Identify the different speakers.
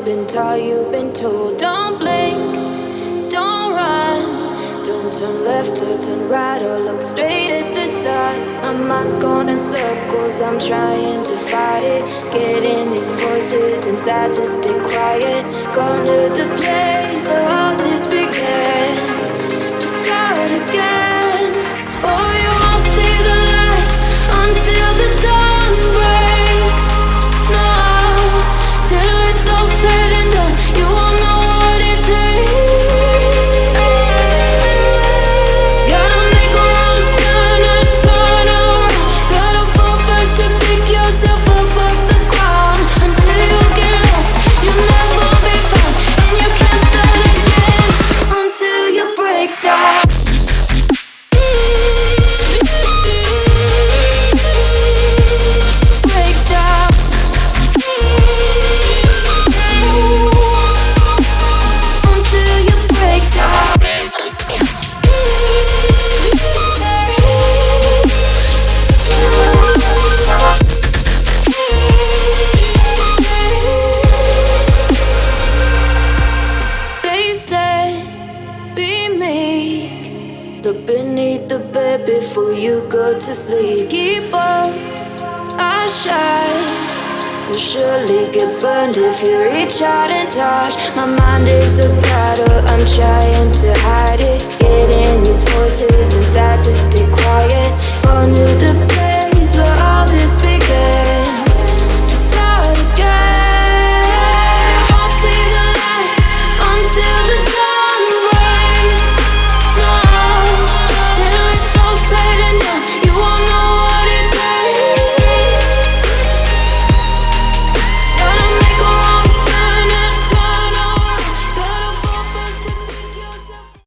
Speaker 1: been taught, you've been told. Don't blink, don't run, don't turn left or turn right or look straight at the sun. My mind's going in circles, I'm trying to fight it. Getting these voices inside to stay quiet. Gone to the place where all this began. Just start again. Oh, you won't see the light until the dawn breaks. No, till it's all said and done, you won't know what it takes. Gotta make a wrong turn and turn around. Gotta fall fast to pick yourself up off the ground. Until you get lost, you'll never be found, and you can't start again until you break down. Look beneath the bed before you go to sleep. Keep on, I shine. You'll surely get burned if you reach out and touch. My mind is a battle, I'm trying to hide it. Getting these voices inside to stay quiet. On to the